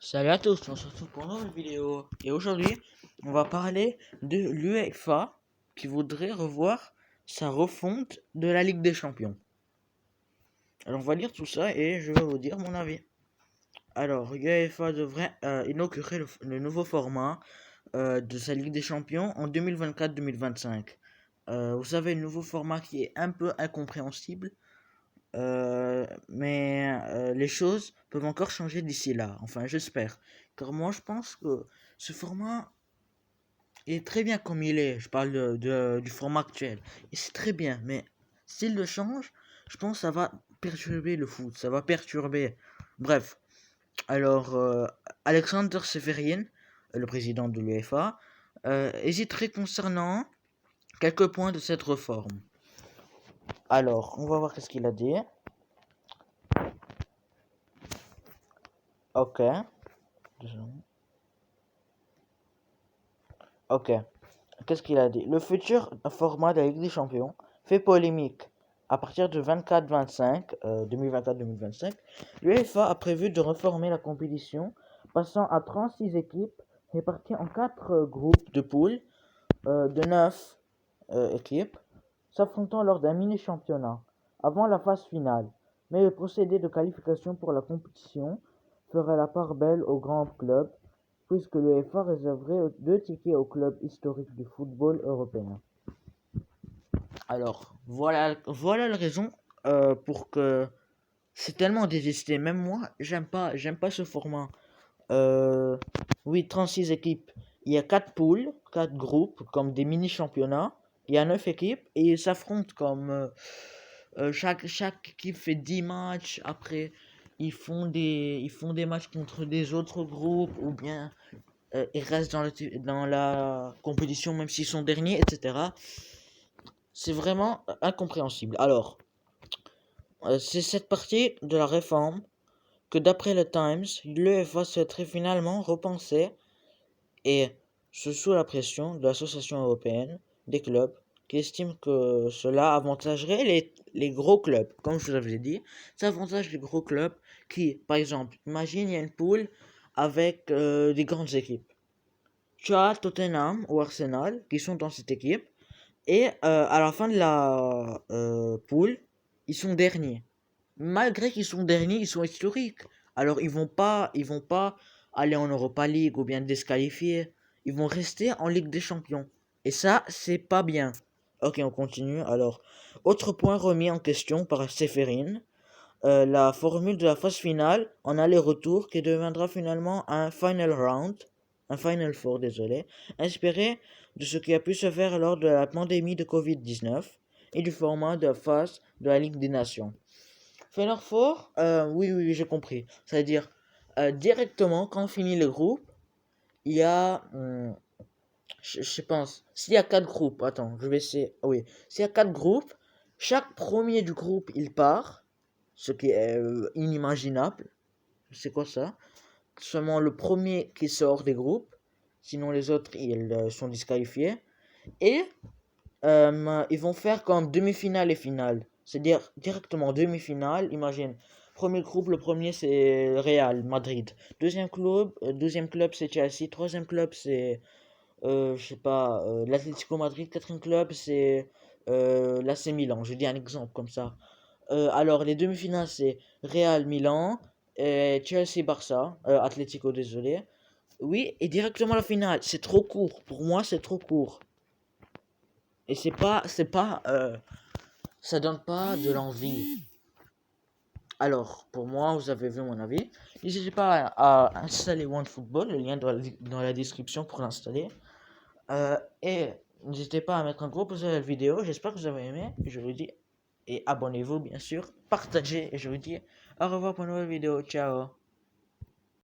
Salut à tous, on se retrouve pour une nouvelle vidéo. Et aujourd'hui, on va parler de l'UEFA qui voudrait revoir sa refonte de la Ligue des Champions. Alors on va lire tout ça et je vais vous dire mon avis. Alors, l'UEFA devrait inaugurer le nouveau format de sa Ligue des Champions en 2024-2025. Vous savez, le nouveau format qui est un peu incompréhensible, mais les choses peuvent encore changer d'ici là. Enfin, j'espère. Car moi, je pense que ce format est très bien comme il est. Je parle du format actuel. Et c'est très bien. Mais s'il le change, je pense que ça va perturber le foot. Ça va perturber. Bref. Alors, Alexander Seferin, le président de l'UEFA, hésiterait concernant quelques points de cette réforme. Alors, on va voir qu'est-ce qu'il a dit. Ok. Ok. Qu'est-ce qu'il a dit? Le futur format de la Ligue des Champions fait polémique. À partir de 24-25, 2024-2025, l'UEFA a prévu de reformer la compétition, passant à 36 équipes réparties en 4 groupes de poules de 9 équipes, s'affrontant lors d'un mini-championnat, avant la phase finale. Mais le procédé de qualification pour la compétition ferait la part belle aux grands clubs, puisque l'UEFA réserverait 2 tickets aux clubs historiques du football européen. Alors, voilà la raison pour que c'est tellement détesté. Même moi, j'aime pas ce format. Oui, 36 équipes. Il y a 4 poules, 4 groupes, comme des mini-championnats. Il y a 9 équipes et ils s'affrontent comme chaque équipe fait 10 matchs. Après, ils font des matchs contre des autres groupes ou bien ils restent dans la compétition même s'ils sont derniers, etc. C'est vraiment incompréhensible. Alors, c'est cette partie de la réforme que d'après le Times, l'UEFA souhaiterait finalement repenser et ce sous la pression de l'association européenne des clubs qui estime que cela avantagerait les gros clubs. Comme je vous l'avais dit, ça avantage les gros clubs qui, par exemple, imagine il y a une poule avec des grandes équipes. Tu as Tottenham ou Arsenal qui sont dans cette équipe et à la fin de la poule, ils sont derniers. Malgré qu'ils sont derniers, ils sont historiques. Alors ils vont pas aller en Europa League ou bien disqualifier. Ils vont rester en Ligue des Champions. Et ça, c'est pas bien. Ok, on continue. Alors, autre point remis en question par Seferin, la formule de la phase finale en aller-retour qui deviendra finalement un Final Four, désolé, inspiré de ce qui a pu se faire lors de la pandémie de Covid-19 et du format de phase de la Ligue des Nations. Final Four, oui, j'ai compris. C'est-à-dire, directement, quand on finit le groupe, il y a, je pense, s'il y a 4 groupes, attends, je vais essayer, oui, s'il y a 4 groupes, chaque premier du groupe, il part, ce qui est inimaginable. C'est quoi ça? Seulement le premier qui sort des groupes, sinon les autres, ils sont disqualifiés. Et ils vont faire comme demi-finale et finale. C'est-à-dire directement demi-finale. Imagine, premier groupe, le premier c'est Real Madrid. Deuxième club c'est Chelsea. Troisième club c'est, je sais pas, l'Atlético Madrid. Quatrième club c'est l'AC Milan. Je dis un exemple comme ça. Alors les demi-finales c'est Real Milan et Chelsea Barça. Atlético, désolé. Oui, et directement la finale. C'est trop court. Pour moi, c'est trop court. Et ça donne pas de l'envie. Alors, pour moi, vous avez vu mon avis. N'hésitez pas à installer OneFootball, le lien dans la description pour l'installer. Et n'hésitez pas à mettre un gros pouce à la vidéo. J'espère que vous avez aimé. Je vous dis, et abonnez-vous bien sûr, partagez. Et je vous dis au revoir pour une nouvelle vidéo. Ciao.